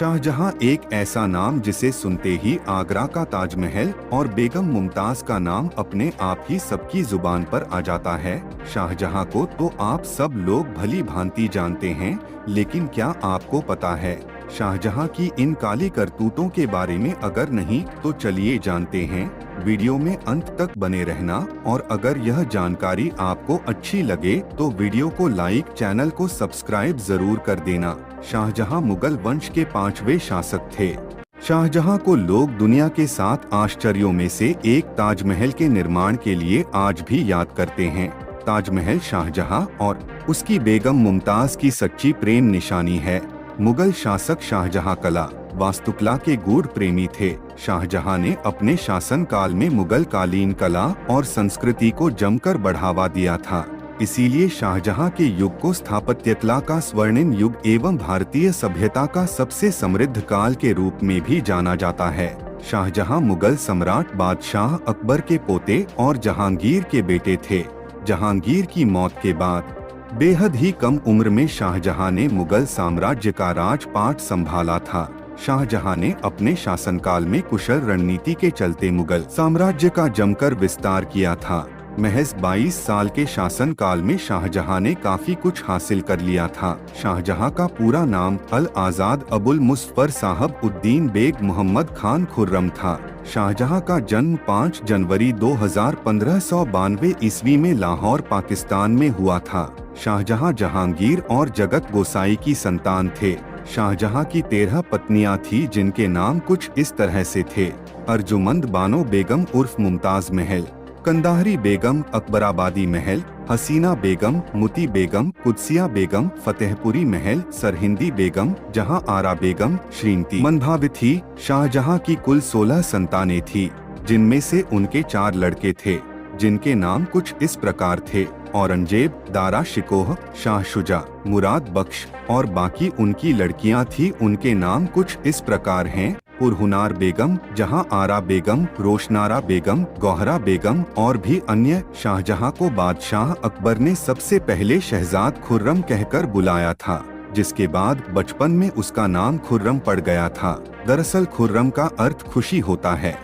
शाहजहां एक ऐसा नाम जिसे सुनते ही आगरा का ताजमहल और बेगम मुमताज का नाम अपने आप ही सबकी जुबान पर आ जाता है। शाहजहां को तो आप सब लोग भली भांति जानते हैं, लेकिन क्या आपको पता है शाहजहां की इन काली करतूतों के बारे में? अगर नहीं तो चलिए जानते हैं। वीडियो में अंत तक बने रहना, और अगर यह जानकारी आपको अच्छी लगे तो वीडियो को लाइक, चैनल को सब्सक्राइब जरूर कर देना। शाहजहां मुगल वंश के 5वें शासक थे। शाहजहां को लोग दुनिया के 7 आश्चर्यों में से एक ताजमहल के निर्माण के लिए आज भी याद करते हैं। ताजमहल शाहजहां और उसकी बेगम मुमताज की सच्ची प्रेम निशानी है। मुगल शासक शाहजहां कला वास्तुकला के गूढ़ प्रेमी थे। शाहजहां ने अपने शासन काल में मुगल कालीन कला और संस्कृति को जमकर बढ़ावा दिया था। इसीलिए शाहजहां के युग को स्थापत्यकला का स्वर्णिम युग एवं भारतीय सभ्यता का सबसे समृद्ध काल के रूप में भी जाना जाता है। शाहजहां मुगल सम्राट बादशाह अकबर के पोते और जहांगीर के बेटे थे। जहांगीर की मौत के बाद बेहद ही कम उम्र में शाहजहां ने मुगल साम्राज्य का राजपाट संभाला था। शाहजहां ने अपने शासनकाल में कुशल रणनीति के चलते मुगल साम्राज्य का जमकर विस्तार किया था। महज 22 साल के शासन काल में शाहजहां ने काफी कुछ हासिल कर लिया था। शाहजहां का पूरा नाम अल आजाद अबुल मुज़फ़्फ़र साहब उद्दीन बेग मोहम्मद खान खुर्रम था। शाहजहां का जन्म 5 जनवरी 1592 ईस्वी में लाहौर, पाकिस्तान में हुआ था। शाहजहां जहांगीर और जगत गोसाई की संतान थे। शाहजहां की 13 पत्नियां थी, जिनके नाम कुछ इस तरह से थे: अर्जुमंद बानो बेगम उर्फ मुमताज महल, कंदाहरी बेगम, अकबराबादी महल, हसीना बेगम, मुती बेगम, कुदसिया बेगम, फतेहपुरी महल, सरहिंदी बेगम, जहां आरा बेगम, श्रीमती मनभावी थी। शाहजहां की कुल 16 संतानें थी, जिनमें से उनके 4 लड़के थे, जिनके नाम कुछ इस प्रकार थे: औरंगजेब, दारा शिकोह, शाह शुजा, मुराद बख्श, और बाकी उनकी लड़कियां थी। उनके नाम कुछ इस प्रकार हैं: पुरहुनार बेगम, जहां आरा बेगम, रोशनारा बेगम, गौहरा बेगम और भी अन्य। शाहजहां को बादशाह अकबर ने सबसे पहले शहजाद खुर्रम कहकर बुलाया था, जिसके बाद बचपन में उसका नाम खुर्रम पड़ गया था। दरअसल खुर्रम का अर्थ खुशी होता है।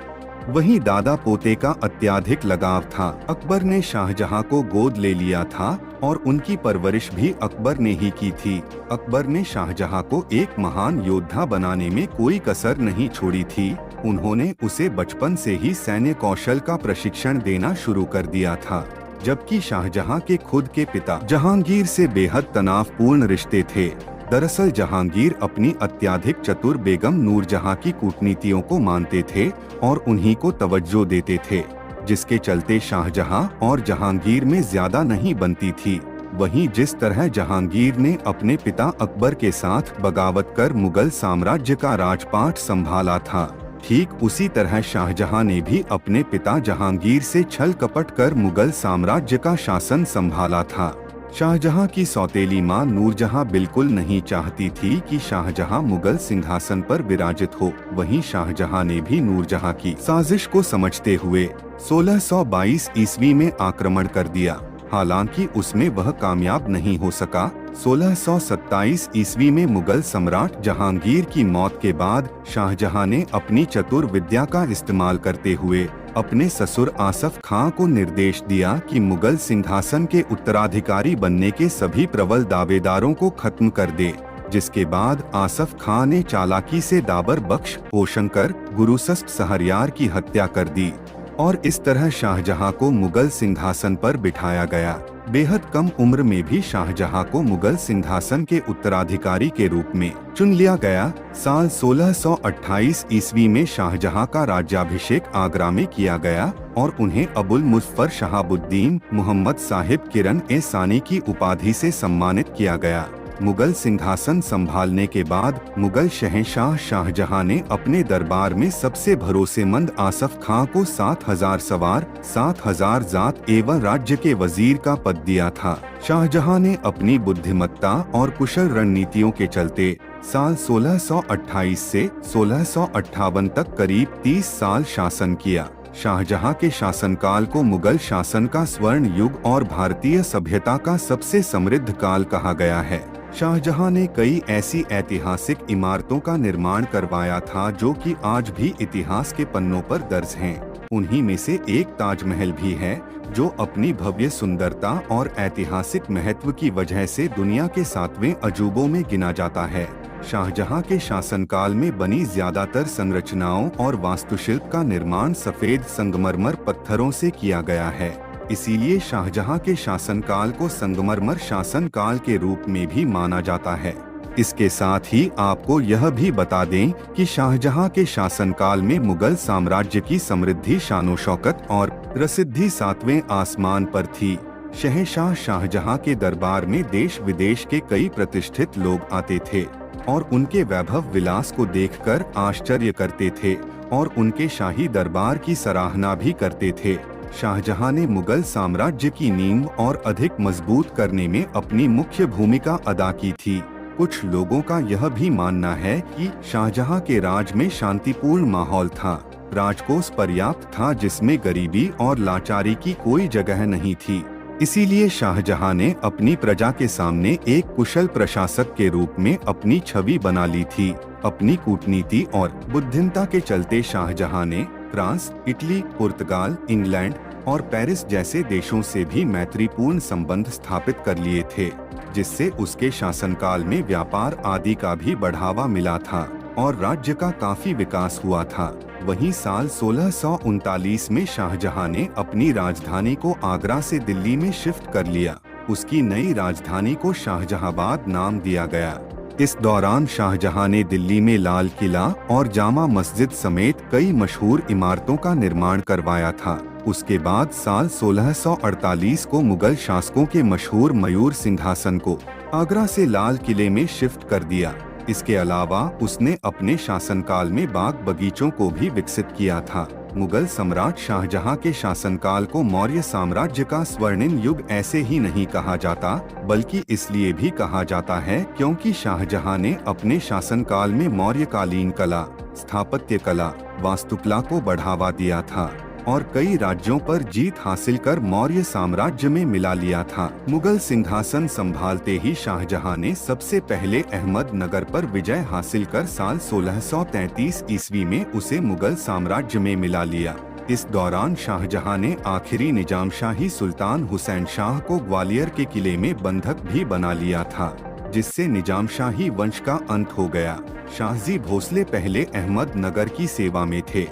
वहीं दादा पोते का अत्यधिक लगाव था। अकबर ने शाहजहां को गोद ले लिया था और उनकी परवरिश भी अकबर ने ही की थी। अकबर ने शाहजहां को एक महान योद्धा बनाने में कोई कसर नहीं छोड़ी थी। उन्होंने उसे बचपन से ही सैन्य कौशल का प्रशिक्षण देना शुरू कर दिया था। जबकि शाहजहां के खुद के पिता जहांगीर से बेहद तनावपूर्ण रिश्ते थे। दरअसल जहांगीर अपनी अत्यधिक चतुर बेगम नूरजहां की कूटनीतियों को मानते थे और उन्हीं को तवज्जो देते थे, जिसके चलते शाहजहां और जहांगीर में ज्यादा नहीं बनती थी। वहीं जिस तरह जहांगीर ने अपने पिता अकबर के साथ बगावत कर मुगल साम्राज्य का राजपाट संभाला था, ठीक उसी तरह शाहजहां ने भी अपने पिता जहांगीर से छल कपट कर मुगल साम्राज्य का शासन संभाला था। शाहजहां की सौतेली मां नूरजहां बिल्कुल नहीं चाहती थी कि शाहजहां मुगल सिंहासन पर विराजित हो। वहीं शाहजहां ने भी नूरजहां की साजिश को समझते हुए 1622 ईस्वी में आक्रमण कर दिया। हालांकि उसमें वह कामयाब नहीं हो सका। 1627 ईस्वी में मुगल सम्राट जहांगीर की मौत के बाद शाहजहां ने अपनी चतुर विद्या का इस्तेमाल करते हुए अपने ससुर आसफ खां को निर्देश दिया कि मुगल सिंहासन के उत्तराधिकारी बनने के सभी प्रबल दावेदारों को खत्म कर दे, जिसके बाद आसफ खां ने चालाकी से दाबर बख्श, होशंकर, गुरुसस्त सहरयार की हत्या कर दी और इस तरह शाहजहां को मुगल सिंहासन पर बिठाया गया। बेहद कम उम्र में भी शाहजहां को मुगल सिंहासन के उत्तराधिकारी के रूप में चुन लिया गया। साल 1628 ईस्वी में शाहजहां का राज्याभिषेक आगरा में किया गया और उन्हें अबुल मुज़फ़्फ़र शहाबुद्दीन मोहम्मद साहिब किरण ए सानी की उपाधि से सम्मानित किया गया। मुगल सिंहासन संभालने के बाद मुगल शहंशाह शाहजहां ने अपने दरबार में सबसे भरोसेमंद आसफ खां को 7000 सवार, 7000 जात एवं राज्य के वजीर का पद दिया था। शाहजहां ने अपनी बुद्धिमत्ता और कुशल रणनीतियों के चलते साल 1628 से 1658 तक करीब 30 साल शासन किया। शाहजहां के शासनकाल को मुगल शासन का स्वर्ण युग और भारतीय सभ्यता का सबसे समृद्ध काल कहा गया है। शाहजहां ने कई ऐसी ऐतिहासिक इमारतों का निर्माण करवाया था जो कि आज भी इतिहास के पन्नों पर दर्ज हैं। उन्हीं में से एक ताजमहल भी है, जो अपनी भव्य सुंदरता और ऐतिहासिक महत्व की वजह से दुनिया के 7वें अजूबों में गिना जाता है। शाहजहां के शासनकाल में बनी ज्यादातर संरचनाओं और वास्तुशिल्प का निर्माण सफेद संगमरमर पत्थरों से किया गया है। इसीलिए शाहजहां के शासनकाल को संगमरमर शासनकाल के रूप में भी माना जाता है। इसके साथ ही आपको यह भी बता दें कि शाहजहां के शासनकाल में मुगल साम्राज्य की समृद्धि, शानो शौकत और प्रसिद्धि 7वें आसमान पर थी। शहंशाह शाहजहां के दरबार में देश विदेश के कई प्रतिष्ठित लोग आते थे और उनके वैभव विलास को देखकर आश्चर्य करते थे और उनके शाही दरबार की सराहना भी करते थे। शाहजहां ने मुगल साम्राज्य की नींव और अधिक मजबूत करने में अपनी मुख्य भूमिका अदा की थी। कुछ लोगों का यह भी मानना है कि शाहजहां के राज में शांतिपूर्ण माहौल था। राजकोष पर्याप्त था जिसमें गरीबी और लाचारी की कोई जगह नहीं थी। इसीलिए शाहजहां ने अपनी प्रजा के सामने एक कुशल प्रशासक के रूप में अपनी छवि बना ली थी। अपनी कूटनीति और बुद्धिमता के चलते शाहजहां ने फ्रांस, इटली, पुर्तगाल, इंग्लैंड और पेरिस जैसे देशों से भी मैत्रीपूर्ण संबंध स्थापित कर लिए थे, जिससे उसके शासनकाल में व्यापार आदि का भी बढ़ावा मिला था और राज्य का काफी विकास हुआ था। वहीं साल 1639 में शाहजहां ने अपनी राजधानी को आगरा से दिल्ली में शिफ्ट कर लिया। उसकी नई राजधानी को शाहजहांबाद नाम दिया गया। इस दौरान शाहजहां ने दिल्ली में लाल किला और जामा मस्जिद समेत कई मशहूर इमारतों का निर्माण करवाया था। उसके बाद साल 1648 को मुगल शासकों के मशहूर मयूर सिंहासन को आगरा से लाल किले में शिफ्ट कर दिया। इसके अलावा उसने अपने शासनकाल में बाग बगीचों को भी विकसित किया था। मुगल सम्राट शाहजहां के शासनकाल को मौर्य साम्राज्य का स्वर्णिम युग ऐसे ही नहीं कहा जाता, बल्कि इसलिए भी कहा जाता है क्योंकि शाहजहां ने अपने शासनकाल में मौर्यकालीन कला, स्थापत्य कला, वास्तुकला को बढ़ावा दिया था और कई राज्यों पर जीत हासिल कर मौर्य साम्राज्य में मिला लिया था। मुगल सिंहासन संभालते ही शाहजहां ने सबसे पहले अहमदनगर पर विजय हासिल कर साल 1633 ईस्वी में उसे मुगल साम्राज्य में मिला लिया। इस दौरान शाहजहां ने आखिरी निजामशाही सुल्तान हुसैन शाह को ग्वालियर के किले में बंधक भी बना लिया था, जिससे निजामशाही वंश का अंत हो गया। शाहजी भोसले पहले अहमदनगर की सेवा में थे,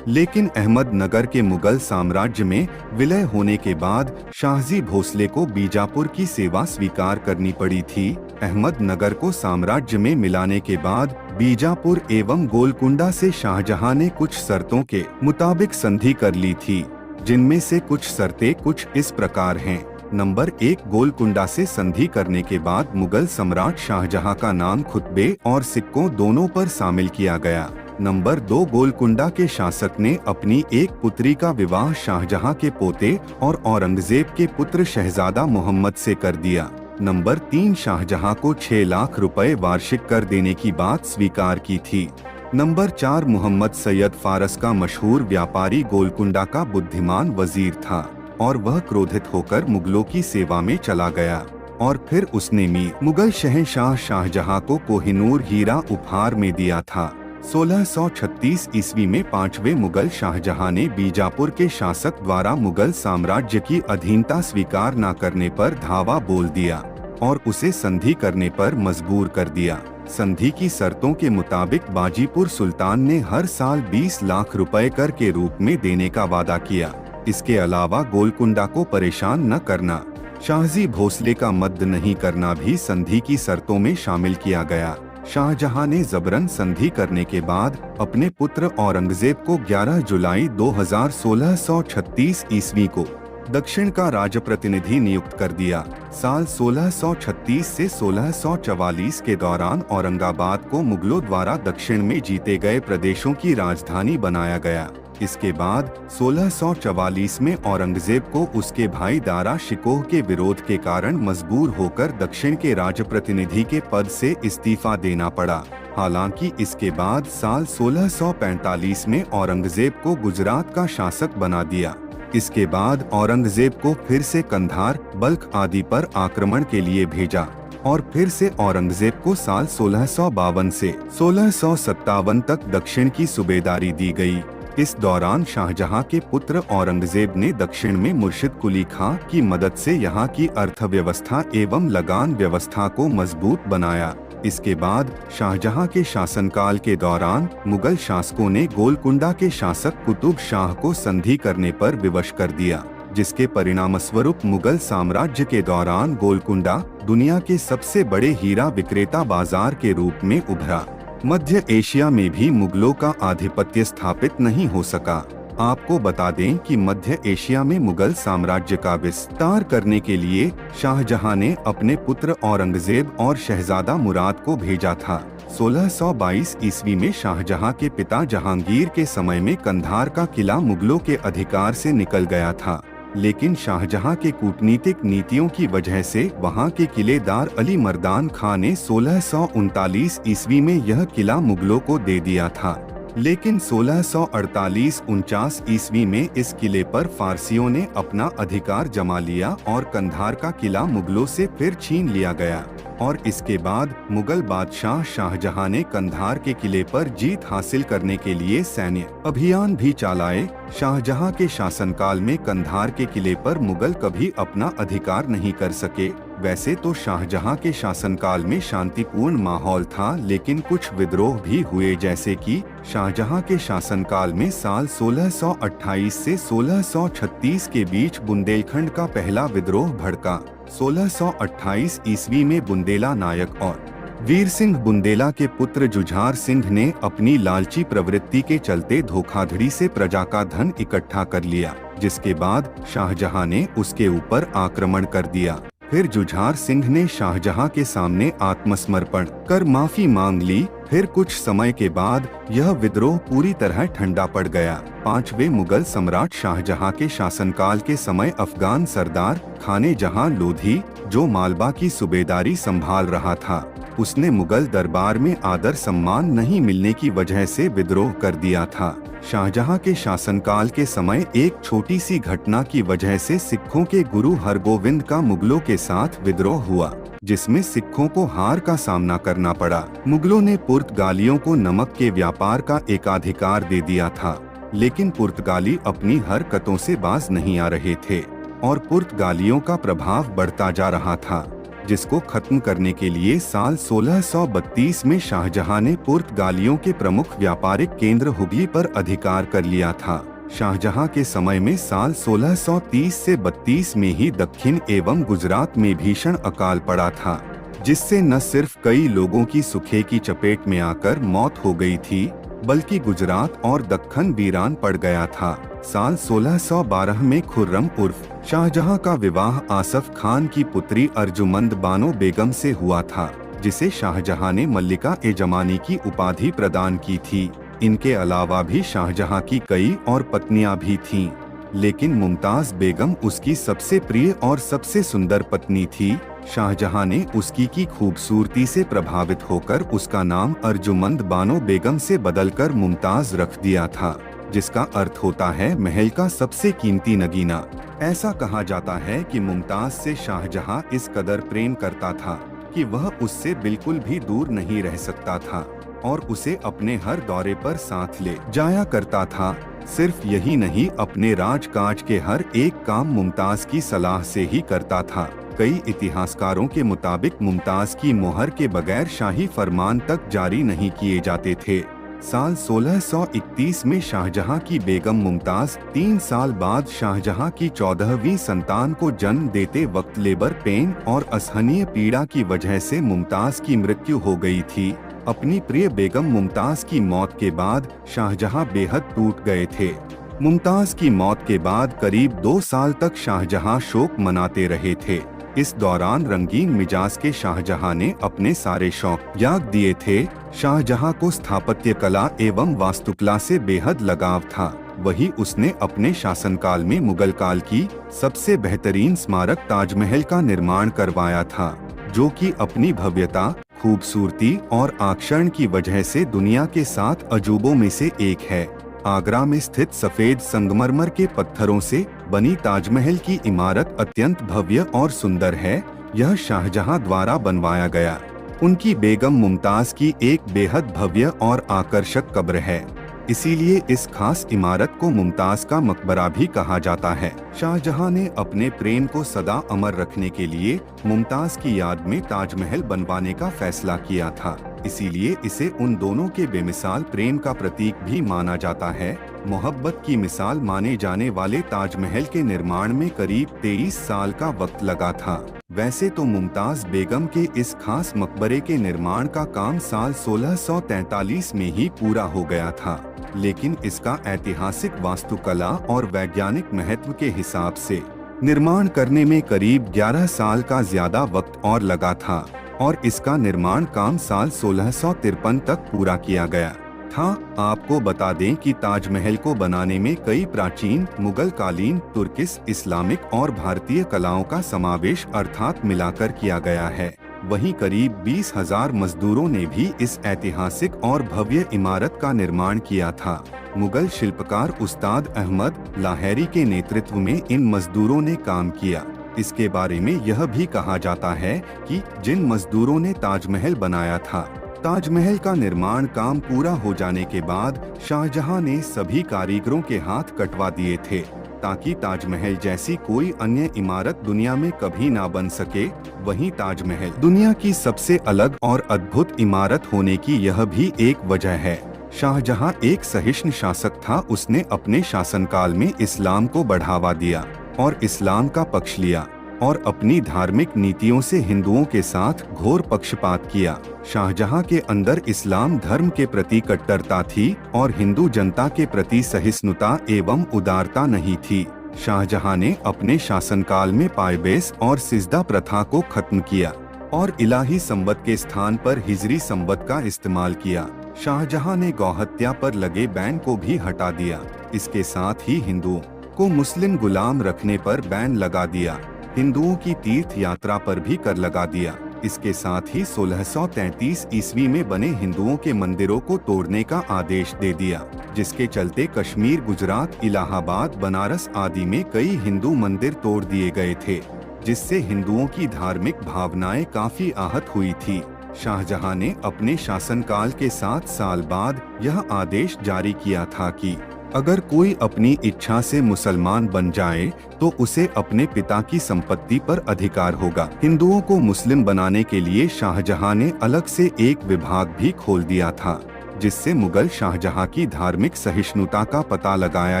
लेकिन अहमदनगर के मुगल साम्राज्य में विलय होने के बाद शाहजी भोसले को बीजापुर की सेवा स्वीकार करनी पड़ी थी। अहमदनगर को साम्राज्य में मिलाने के बाद बीजापुर एवं गोलकुंडा से शाहजहां ने कुछ शर्तों के मुताबिक संधि कर ली थी, जिनमें से कुछ शर्तें कुछ इस प्रकार हैं। नंबर 1, गोलकुंडा से संधि करने के बाद मुगल सम्राट शाहजहां का नाम खुतबे और सिक्कों दोनों पर शामिल किया गया। नंबर 2, गोलकुंडा के शासक ने अपनी एक पुत्री का विवाह शाहजहां के पोते और औरंगजेब के पुत्र शहजादा मोहम्मद से कर दिया। नंबर 3, शाहजहां को 6 लाख रुपए वार्षिक कर देने की बात स्वीकार की थी। नंबर 4, मोहम्मद सैयद फारस का मशहूर व्यापारी गोलकुंडा का बुद्धिमान वजीर था और वह क्रोधित होकर मुगलों की सेवा में चला गया और फिर उसने मुगल शहंशाह शाहजहां को कोहिनूर हीरा उपहार में दिया था। 1636 ईस्वी में 5वें मुगल शाहजहां ने बीजापुर के शासक द्वारा मुगल साम्राज्य की अधीनता स्वीकार न करने पर धावा बोल दिया और उसे संधि करने पर मजबूर कर दिया। संधि की शर्तों के मुताबिक बाजीपुर सुल्तान ने हर साल 20 लाख रुपए कर के रूप में देने का वादा किया। इसके अलावा गोलकुंडा को परेशान न करना, शाहजी भोसले का मद्द नहीं करना भी संधि की शर्तों में शामिल किया गया। शाहजहां ने जबरन संधि करने के बाद अपने पुत्र औरंगजेब को 11 जुलाई 1636 ईस्वी को दक्षिण का राजप्रतिनिधि नियुक्त कर दिया। साल 1636 से 1644 के दौरान औरंगाबाद को मुगलों द्वारा दक्षिण में जीते गए प्रदेशों की राजधानी बनाया गया। इसके बाद 1644 में औरंगजेब को उसके भाई दारा शिकोह के विरोध के कारण मजबूर होकर दक्षिण के राजप्रतिनिधि के पद से इस्तीफा देना पड़ा। हालांकि इसके बाद साल 1645 में औरंगजेब को गुजरात का शासक बना दिया। इसके बाद औरंगजेब को फिर से कंधार, बल्ख आदि पर आक्रमण के लिए भेजा। और फिर से औरंगजेब को साल 1652 से 1657 तक दक्षिण की सूबेदारी दी गई। इस दौरान शाहजहां के पुत्र औरंगजेब ने दक्षिण में मुर्शिद कुली खां की मदद से यहाँ की अर्थव्यवस्था एवं लगान व्यवस्था को मजबूत बनाया। इसके बाद शाहजहां के शासनकाल के दौरान मुगल शासकों ने गोलकुंडा के शासक कुतुब शाह को संधि करने पर विवश कर दिया, जिसके परिणामस्वरूप मुगल साम्राज्य के दौरान गोलकुंडा दुनिया के सबसे बड़े हीरा विक्रेता बाजार के रूप में उभरा। मध्य एशिया में भी मुगलों का आधिपत्य स्थापित नहीं हो सका। आपको बता दें कि मध्य एशिया में मुगल साम्राज्य का विस्तार करने के लिए शाहजहां ने अपने पुत्र औरंगजेब और शहजादा मुराद को भेजा था। 1622 ईस्वी में शाहजहां के पिता जहांगीर के समय में कंधार का किला मुगलों के अधिकार से निकल गया था, लेकिन शाहजहां के कूटनीतिक नीतियों की वजह से वहां के किलेदार अली मर्दान खां ने 1639 ईस्वी में यह किला मुगलों को दे दिया था। लेकिन 1648-49 ईस्वी में इस किले पर फारसियों ने अपना अधिकार जमा लिया और कंधार का किला मुगलों से फिर छीन लिया गया। और इसके बाद मुगल बादशाह शाहजहां ने कंधार के किले पर जीत हासिल करने के लिए सैन्य अभियान भी चलाए। शाहजहां के शासनकाल में कंधार के किले पर मुगल कभी अपना अधिकार नहीं कर सके। वैसे तो शाहजहां के शासनकाल में शांतिपूर्ण माहौल था, लेकिन कुछ विद्रोह भी हुए, जैसे कि शाहजहां के शासनकाल में साल 1628 से 1636 के बीच बुंदेलखंड का पहला विद्रोह भड़का। 1628 ईस्वी में बुंदेला नायक और वीर सिंह बुंदेला के पुत्र जुझार सिंह ने अपनी लालची प्रवृत्ति के चलते धोखाधड़ी से प्रजा का धन इकट्ठा कर लिया, जिसके बाद शाहजहां ने उसके ऊपर आक्रमण कर दिया। फिर जुझार सिंह ने शाहजहां के सामने आत्मसमर्पण कर माफी मांग ली। फिर कुछ समय के बाद यह विद्रोह पूरी तरह ठंडा पड़ गया। पांचवें मुगल सम्राट शाहजहां के शासनकाल के समय अफगान सरदार खाने जहां लोधी, जो मालवा की सूबेदारी संभाल रहा था, उसने मुगल दरबार में आदर सम्मान नहीं मिलने की वजह से विद्रोह कर दिया था। शाहजहां के शासनकाल के समय एक छोटी सी घटना की वजह से सिखों के गुरु हरगोविंद का मुगलों के साथ विद्रोह हुआ, जिसमें सिखों को हार का सामना करना पड़ा। मुगलों ने पुर्तगालियों को नमक के व्यापार का एकाधिकार दे दिया था, लेकिन पुर्तगाली अपनी हरकतों से बाज नहीं आ रहे थे और पुर्तगालियों का प्रभाव बढ़ता जा रहा था, जिसको खत्म करने के लिए साल 1632 में शाहजहां ने पुर्तगालियों के प्रमुख व्यापारिक केंद्र हुगली पर अधिकार कर लिया था। शाहजहां के समय में साल 1630 से 32 में ही दक्षिण एवं गुजरात में भीषण अकाल पड़ा था, जिससे न सिर्फ कई लोगों की सूखे की चपेट में आकर मौत हो गई थी, बल्कि गुजरात और दक्खन वीरान पड़ गया था। साल 1612 में खुर्रम उर्फ शाहजहां का विवाह आसफ खान की पुत्री अर्जुमंद बानो बेगम से हुआ था, जिसे शाहजहां ने मल्लिका ए जमानी की उपाधि प्रदान की थी। इनके अलावा भी शाहजहां की कई और पत्नियां भी थीं, लेकिन मुमताज बेगम उसकी सबसे प्रिय और सबसे सुंदर पत्नी थी। शाहजहां ने उसकी की खूबसूरती से प्रभावित होकर उसका नाम अर्जुमंद बानो बेगम से बदलकर मुमताज रख दिया था, जिसका अर्थ होता है महल का सबसे कीमती नगीना। ऐसा कहा जाता है कि मुमताज से शाहजहां इस कदर प्रेम करता था कि वह उससे बिल्कुल भी दूर नहीं रह सकता था और उसे अपने हर दौरे पर साथ ले जाया करता था। सिर्फ यही नहीं, अपने राजकाज के हर एक काम मुमताज की सलाह से ही करता था। कई इतिहासकारों के मुताबिक मुमताज की मोहर के बगैर शाही फरमान तक जारी नहीं किए जाते थे। साल 1631 में शाहजहां की बेगम मुमताज 3 साल बाद शाहजहां की 14वीं संतान को जन्म देते वक्त लेबर पेन और असहनीय पीड़ा की वजह से मुमताज की मृत्यु हो गई थी। अपनी प्रिय बेगम मुमताज की मौत के बाद शाहजहां बेहद टूट गए थे। मुमताज की मौत के बाद करीब 2 साल तक शाहजहां शोक मनाते रहे थे। इस दौरान रंगीन मिजाज के शाहजहां ने अपने सारे शौक त्याग दिए थे। शाहजहां को स्थापत्य कला एवं वास्तुकला से बेहद लगाव था। वही उसने अपने शासनकाल में मुगल काल की सबसे बेहतरीन स्मारक ताजमहल का निर्माण करवाया था, जो कि अपनी भव्यता, खूबसूरती और आकर्षण की वजह से दुनिया के 7 अजूबों में से एक है। आगरा में स्थित सफेद संगमरमर के पत्थरों से बनी ताजमहल की इमारत अत्यंत भव्य और सुंदर है। यह शाहजहां द्वारा बनवाया गया उनकी बेगम मुमताज की एक बेहद भव्य और आकर्षक कब्र है। इसीलिए इस खास इमारत को मुमताज का मकबरा भी कहा जाता है। शाहजहां ने अपने प्रेम को सदा अमर रखने के लिए मुमताज की याद में ताजमहल बनवाने का फैसला किया था। इसीलिए इसे उन दोनों के बेमिसाल प्रेम का प्रतीक भी माना जाता है। मोहब्बत की मिसाल माने जाने वाले ताजमहल के निर्माण में करीब 23 साल का वक्त लगा था। वैसे तो मुमताज बेगम के इस खास मकबरे के निर्माण का काम साल 1643 में ही पूरा हो गया था, लेकिन इसका ऐतिहासिक वास्तुकला और वैज्ञानिक महत्व के हिसाब से निर्माण करने में करीब 11 साल का ज्यादा वक्त और लगा था और इसका निर्माण काम साल 1653 तक पूरा किया गया था। आपको बता दें कि ताजमहल को बनाने में कई प्राचीन मुगल कालीन, तुर्किश, इस्लामिक और भारतीय कलाओं का समावेश अर्थात मिलाकर किया गया है। वहीं करीब 20,000 मजदूरों ने भी इस ऐतिहासिक और भव्य इमारत का निर्माण किया था। मुगल शिल्पकार उस्ताद अहमद लाहौरी के नेतृत्व में इन मजदूरों ने काम किया। इसके बारे में यह भी कहा जाता है कि जिन मजदूरों ने ताजमहल बनाया था, ताजमहल का निर्माण काम पूरा हो जाने के बाद शाहजहां ने सभी कारीगरों के हाथ कटवा दिए थे, ताकि ताजमहल जैसी कोई अन्य इमारत दुनिया में कभी ना बन सके। वहीं ताजमहल दुनिया की सबसे अलग और अद्भुत इमारत होने की यह भी एक वजह है। शाहजहां एक सहिष्णु शासक था। उसने अपने शासनकाल में इस्लाम को बढ़ावा दिया और इस्लाम का पक्ष लिया और अपनी धार्मिक नीतियों से हिंदुओं के साथ घोर पक्षपात किया। शाहजहां के अंदर इस्लाम धर्म के प्रति कट्टरता थी और हिंदू जनता के प्रति सहिष्णुता एवं उदारता नहीं थी। शाहजहां ने अपने शासनकाल में पायबेस और सिजदा प्रथा को खत्म किया और इलाही संवत के स्थान पर हिजरी संवत का इस्तेमाल किया। शाहजहां ने गौहत्या पर लगे बैन को भी हटा दिया। इसके साथ ही हिंदुओं को मुस्लिम गुलाम रखने पर बैन लगा दिया। हिंदुओं की तीर्थ यात्रा पर भी कर लगा दिया। इसके साथ ही 1633 ईस्वी में बने हिंदुओं के मंदिरों को तोड़ने का आदेश दे दिया, जिसके चलते कश्मीर, गुजरात, इलाहाबाद, बनारस आदि में कई हिंदू मंदिर तोड़ दिए गए थे, जिससे हिंदुओं की धार्मिक भावनाएं काफी आहत हुई थी। शाहजहां ने अपने शासनकाल के 7 साल बाद यह आदेश जारी किया था कि अगर कोई अपनी इच्छा से मुसलमान बन जाए तो उसे अपने पिता की संपत्ति पर अधिकार होगा। हिंदुओं को मुस्लिम बनाने के लिए शाहजहां ने अलग से एक विभाग भी खोल दिया था, जिससे मुगल शाहजहां की धार्मिक सहिष्णुता का पता लगाया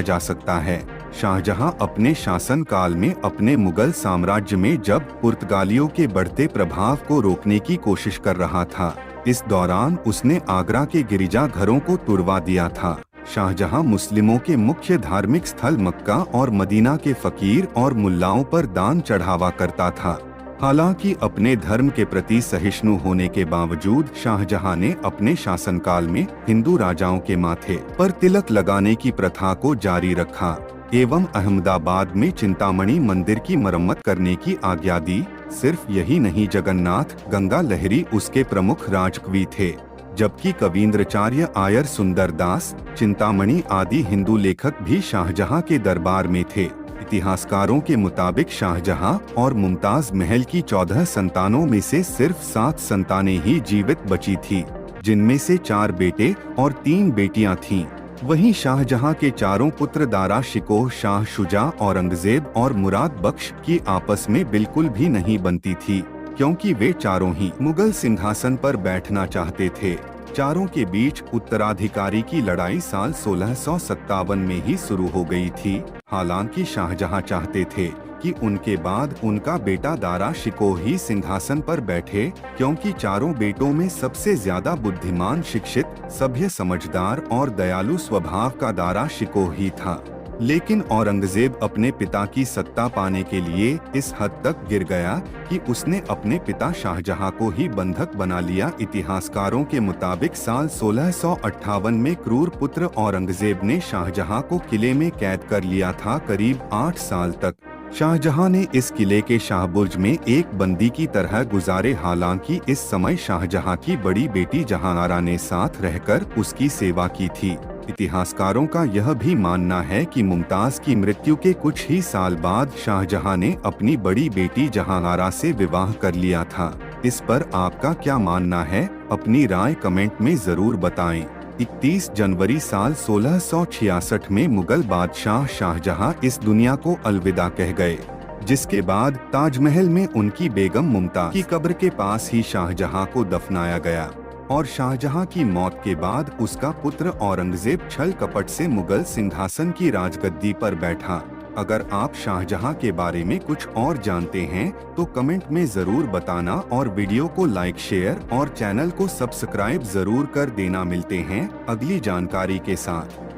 जा सकता है। शाहजहां अपने शासन काल में अपने मुगल साम्राज्य में जब पुर्तगालियों के बढ़ते प्रभाव को रोकने की कोशिश कर रहा था, इस दौरान उसने आगरा के गिरिजा घरों को तुड़वा दिया था। शाहजहां मुस्लिमों के मुख्य धार्मिक स्थल मक्का और मदीना के फकीर और मुल्लाओं पर दान चढ़ावा करता था। हालांकि अपने धर्म के प्रति सहिष्णु होने के बावजूद शाहजहां ने अपने शासनकाल में हिंदू राजाओं के माथे पर तिलक लगाने की प्रथा को जारी रखा एवं अहमदाबाद में चिंतामणि मंदिर की मरम्मत करने की आज्ञा दी। सिर्फ यही नहीं, जगन्नाथ गंगा लहरी उसके प्रमुख राजकवि थे, जबकि कवींद्राचार्य आयर सुंदरदास, चिंतामणि आदि हिंदू लेखक भी शाहजहां के दरबार में थे। इतिहासकारों के मुताबिक शाहजहां और मुमताज महल की 14 संतानों में से सिर्फ 7 संतानें ही जीवित बची थी, जिनमें से 4 बेटे और 3 बेटियां थीं। वहीं शाहजहां के चारों पुत्र दारा शिकोह, शाह शुजा, औरंगजेब और मुराद बख्श की आपस में बिल्कुल भी नहीं बनती थी, क्योंकि वे चारों ही मुगल सिंहासन पर बैठना चाहते थे। चारों के बीच उत्तराधिकारी की लड़ाई साल 1657 में ही शुरू हो गई थी। हालांकि शाहजहां चाहते थे कि उनके बाद उनका बेटा दारा शिकोह ही सिंहासन पर बैठे, क्योंकि चारों बेटों में सबसे ज्यादा बुद्धिमान, शिक्षित, सभ्य, समझदार और दयालु स्वभाव का दारा शिकोह ही था। लेकिन औरंगजेब अपने पिता की सत्ता पाने के लिए इस हद तक गिर गया कि उसने अपने पिता शाहजहां को ही बंधक बना लिया। इतिहासकारों के मुताबिक साल 1658 में क्रूर पुत्र औरंगजेब ने शाहजहां को किले में कैद कर लिया था करीब 8 साल तक। शाहजहां ने इस किले के शाहबुर्ज में एक बंदी की तरह गुजारे। हालांकि इस समय शाहजहां की बड़ी बेटी जहांआरा ने साथ रहकर उसकी सेवा की थी। इतिहासकारों का यह भी मानना है कि मुमताज की मृत्यु के कुछ ही साल बाद शाहजहां ने अपनी बड़ी बेटी जहांआरा से विवाह कर लिया था। इस पर आपका क्या मानना है? अपनी राय कमेंट में जरूर बताएं। 31 जनवरी साल 1666 में मुगल बादशाह शाहजहां इस दुनिया को अलविदा कह गए, जिसके बाद ताजमहल में उनकी बेगम मुमताज की कब्र के पास ही शाहजहां को दफनाया गया और शाहजहां की मौत के बाद उसका पुत्र औरंगजेब छल कपट से मुगल सिंहासन की राजगद्दी पर बैठा। अगर आप शाहजहां के बारे में कुछ और जानते हैं तो कमेंट में जरूर बताना और वीडियो को लाइक, शेयर और चैनल को सब्सक्राइब जरूर कर देना। मिलते हैं अगली जानकारी के साथ।